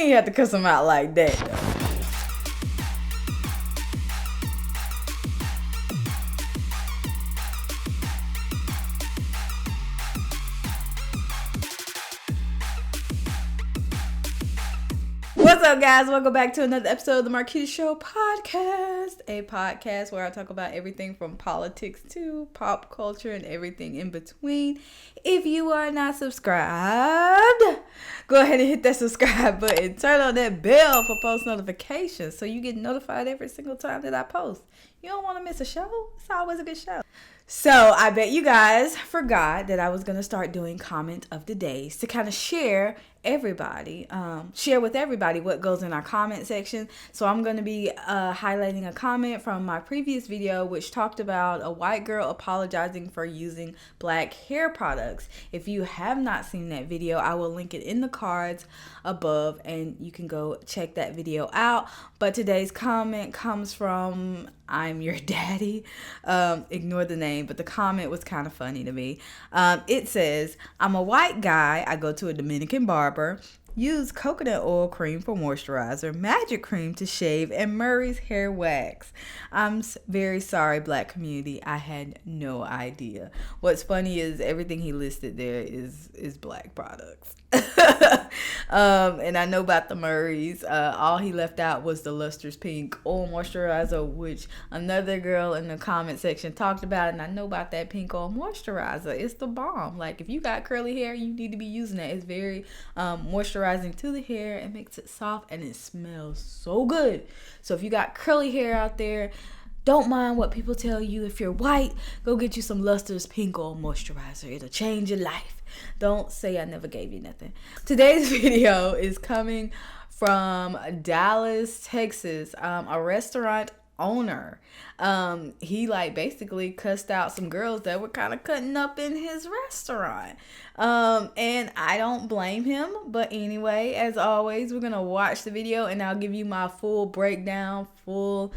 ain't have to cuss him out like that, though. What's up, guys? Welcome back to another episode of the Marquita Show podcast, a podcast where I talk about everything from politics to pop culture and everything in between. If you are not subscribed, go ahead and hit that subscribe button. Turn on that bell for post notifications so you get notified every single time that I post. You don't want to miss a show. It's always a good show. So I bet you guys forgot that I was going to start doing comment of the days to kind of share with everybody what goes in our comment section. So I'm going to be highlighting a comment from my previous video, which talked about a white girl apologizing for using black hair products. If you have not seen that video, I will link it in the cards above and you can go check that video out. But today's comment comes from I'm Your Daddy. Ignore the name, but the comment was kind of funny to me. It says, I'm a white guy. I go to a Dominican barber. Use coconut oil cream for moisturizer, magic cream to shave, and Murray's hair wax. I'm very sorry, black community. I had no idea. What's funny is everything he listed there is black products. And I know about the Murray's. All he left out was the Lustrous Pink Oil Moisturizer, which another girl in the comment section talked about. And I know about that pink oil moisturizer. It's the bomb. Like, if you got curly hair, you need to be using it. It's very moisturizing to the hair. It makes it soft and it smells so good. So if you got curly hair out there, don't mind what people tell you. If you're white, go get you some Lustrous Pink Oil Moisturizer. It'll change your life. Don't say I never gave you nothing. Today's video is coming from Dallas, Texas, a restaurant owner. He basically cussed out some girls that were kind of cutting up in his restaurant. And I don't blame him. But anyway, as always, we're going to watch the video and I'll give you my full breakdown, full,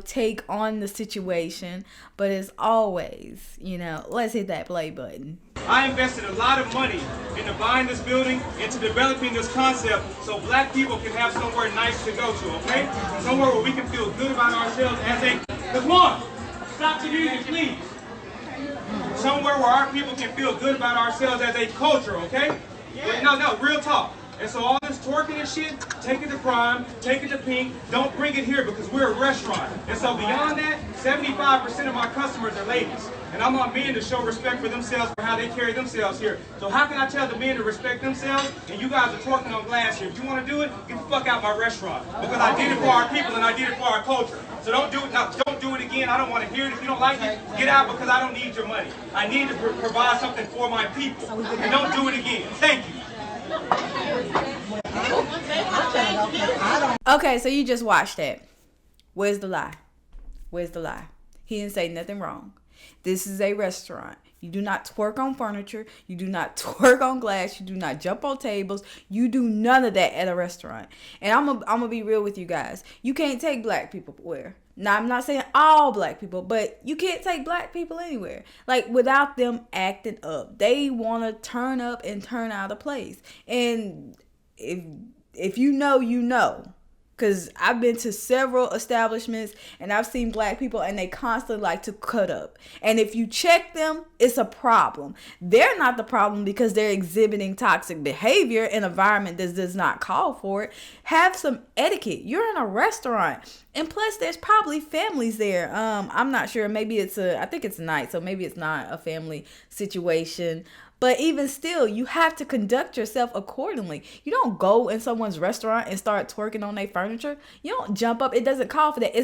take on the situation. But as always, let's hit that play button. I invested a lot of money into buying this building, into developing this concept so black people can have somewhere nice to go to, okay? Somewhere where we can feel good about ourselves as a... Come on! Stop the music, please! Somewhere where our people can feel good about ourselves as a culture, okay? Yeah. No, real talk. And so all this twerking and shit, take it to Prime, take it to Pink, don't bring it here because we're a restaurant. And so beyond that, 75% of my customers are ladies. And I want men to show respect for themselves for how they carry themselves here. So how can I tell the men to respect themselves and you guys are twerking on glass here? If you want to do it, get the fuck out my restaurant. Because I did it for our people and I did it for our culture. So don't do it now. Don't do it again. I don't want to hear it. If you don't like it, get out because I don't need your money. I need to provide something for my people. And don't do it again. Thank you. Okay, so you just watched that. Where's the lie? Where's the lie? He didn't say nothing wrong. This is a restaurant. You do not twerk on furniture. You do not twerk on glass. You do not jump on tables. You do none of that at a restaurant. And I'm gonna be real with you guys. You can't take black people where. Now, I'm not saying all black people, but you can't take black people anywhere. Without them acting up. They want to turn up and turn out of place. And if you know, you know. Because I've been to several establishments and I've seen black people and they constantly like to cut up. And if you check them, it's a problem. They're not the problem because they're exhibiting toxic behavior in an environment that does not call for it. Have some etiquette. You're in a restaurant. And plus, there's probably families there. I'm not sure. Maybe I think it's night, so maybe it's not a family situation. But even still, you have to conduct yourself accordingly. You don't go in someone's restaurant and start twerking on their furniture. You don't jump up. It doesn't call for that.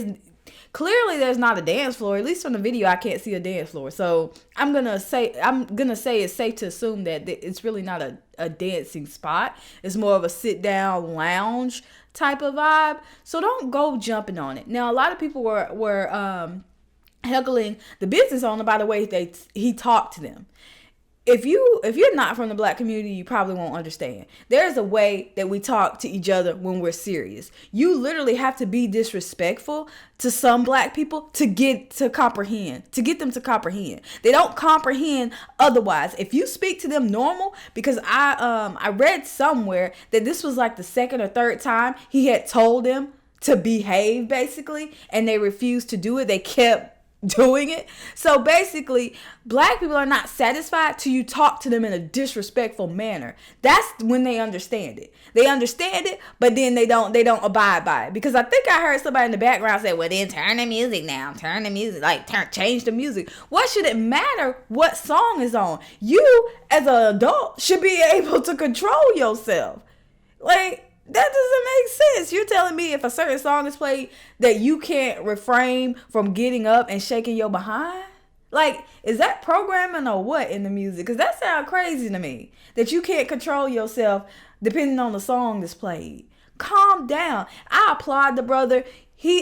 Clearly there's not a dance floor. At least from the video, I can't see a dance floor. So I'm gonna say it's safe to assume that it's really not a dancing spot. It's more of a sit down lounge type of vibe. So don't go jumping on it. Now, a lot of people were heckling the business owner by the way he talked to them. if you're not from the black community, you probably won't understand. There's a way that we talk to each other when we're serious. You literally have to be disrespectful to some black people to get them to comprehend. They don't comprehend otherwise. If you speak to them normal, because I read somewhere that this was like the second or third time he had told them to behave, basically, and they refused to do it. They kept doing it. So basically, black people are not satisfied till you talk to them in a disrespectful manner. That's when they understand it. They understand it, but then they don't abide by it. Because I think I heard somebody in the background say, well, then turn the music down, change the music. What should it matter what song is on? You as an adult should be able to control yourself. Like, that doesn't make sense. You're telling me if a certain song is played that you can't refrain from getting up and shaking your behind? Like, is that programming or what in the music? Because that sounds crazy to me. That you can't control yourself depending on the song that's played. Calm down. I applaud the brother.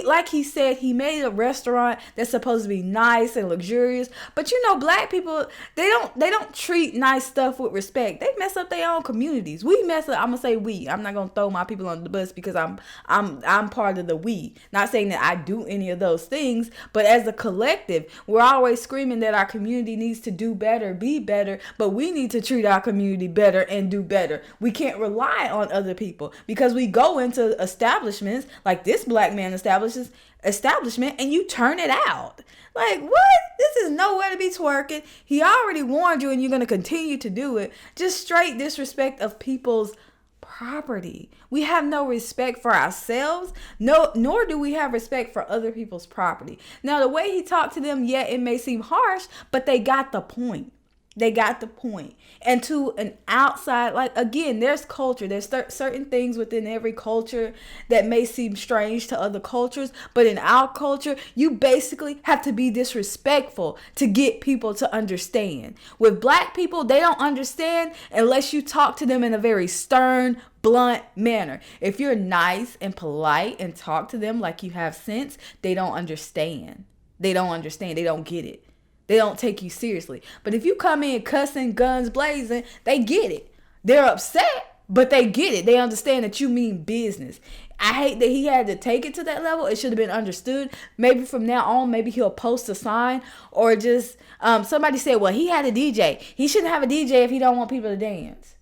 Like he said, he made a restaurant that's supposed to be nice and luxurious. But you know, black people, they don't treat nice stuff with respect. They mess up their own communities. We mess up. I'm gonna say we. I'm not gonna throw my people under the bus because I'm part of the we. Not saying that I do any of those things, but as a collective, we're always screaming that our community needs to do better, be better, but we need to treat our community better and do better. We can't rely on other people because we go into establishments like this black man establishment and you turn it out. Like, what? This is nowhere to be twerking. He already warned you and you're going to continue to do it. Just straight disrespect of people's property. We have no respect for ourselves, nor do we have respect for other people's property. Now, the way he talked to them, yeah, it may seem harsh, but they got the point. They got the point. And to an outside, like, again, there's culture. There's certain things within every culture that may seem strange to other cultures. But in our culture, you basically have to be disrespectful to get people to understand. With black people, they don't understand unless you talk to them in a very stern, blunt manner. If you're nice and polite and talk to them like you have sense, they don't understand. They don't understand. They don't get it. They don't take you seriously. But if you come in cussing, guns blazing, they get it. They're upset, but they get it. They understand that you mean business. I hate that he had to take it to that level. It should have been understood. Maybe from now on, maybe he'll post a sign or just somebody said, well, he had a DJ. He shouldn't have a DJ if he don't want people to dance.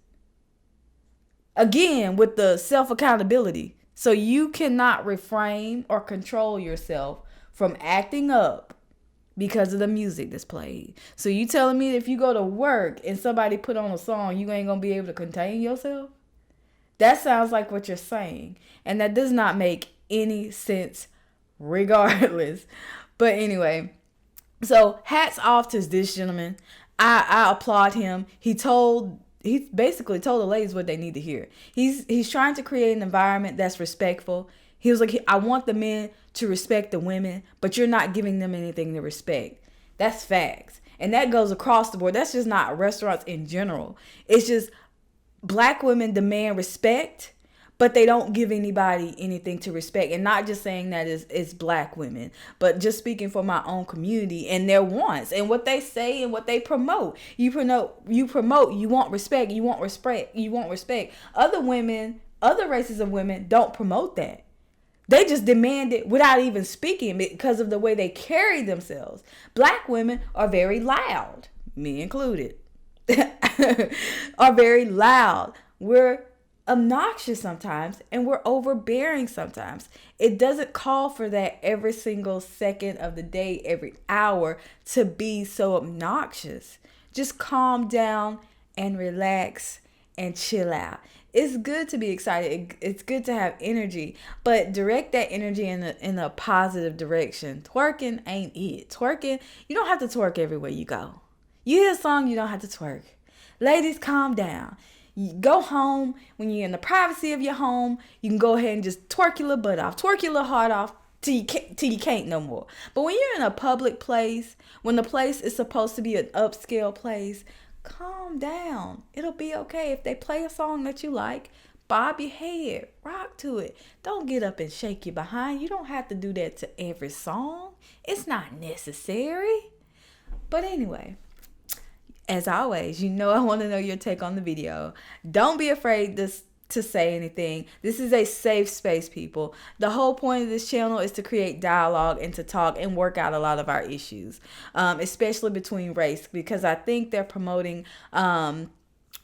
Again, with the self-accountability. So you cannot refrain or control yourself from acting up because of the music that's played. So you telling me that if you go to work and somebody put on a song, you ain't gonna be able to contain yourself? That sounds like what you're saying. And that does not make any sense regardless. But anyway, so hats off to this gentleman. I applaud him. He basically told the ladies what they need to hear. He's trying to create an environment that's respectful. He was like, I want the men to respect the women, but you're not giving them anything to respect. That's facts. And that goes across the board. That's just not restaurants in general. It's just black women demand respect, but they don't give anybody anything to respect. And not just saying that it's black women, but just speaking for my own community and their wants and what they say and what they promote. You want respect, you want respect. Other races of women don't promote that. They just demand it without even speaking because of the way they carry themselves. Black women are very loud, me included, are very loud. We're obnoxious sometimes and we're overbearing sometimes. It doesn't call for that every single second of the day, every hour to be so obnoxious. Just calm down and relax and chill out. It's good to be excited. It's good to have energy, but direct that energy in a positive direction. Twerking ain't it. Twerking, you don't have to twerk everywhere you go. You hear a song, you don't have to twerk. Ladies, calm down. You go home, when you're in the privacy of your home, you can go ahead and just twerk your little butt off, twerk your little heart off till you can't no more. But when you're in a public place, when the place is supposed to be an upscale place, calm down. It'll be okay. If they play a song that you like, bob your head, rock to it. Don't get up and shake your behind. You don't have to do that to every song. It's not necessary. But anyway, As always, I want to know your take on the video. Don't be afraid to say anything. This is a safe space, people. The whole point of this channel is to create dialogue and to talk and work out a lot of our issues, especially between race, because I think they're promoting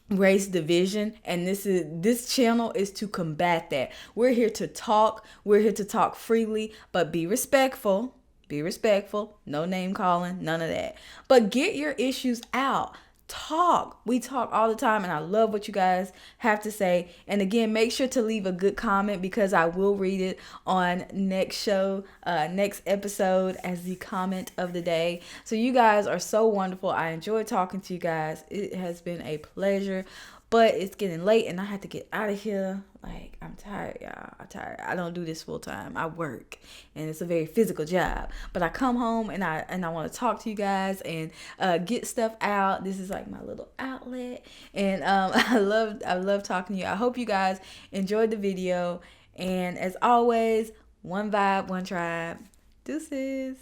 race division, and this channel is to combat that. We're here to talk. We're here to talk freely, but be respectful. Be respectful. No name calling. None of that. But get your issues out. Talk. We talk all the time, and I love what you guys have to say. And again, make sure to leave a good comment, because I will read it on next episode as the comment of the day. So you guys are so wonderful. I enjoy talking to you guys. It has been a pleasure. But it's getting late and I have to get out of here. Like, I'm tired, y'all. I'm tired. I don't do this full time. I work, and it's a very physical job. But I come home and I want to talk to you guys and get stuff out. This is like my little outlet, and I love talking to you. I hope you guys enjoyed the video. And as always, one vibe, one tribe. Deuces.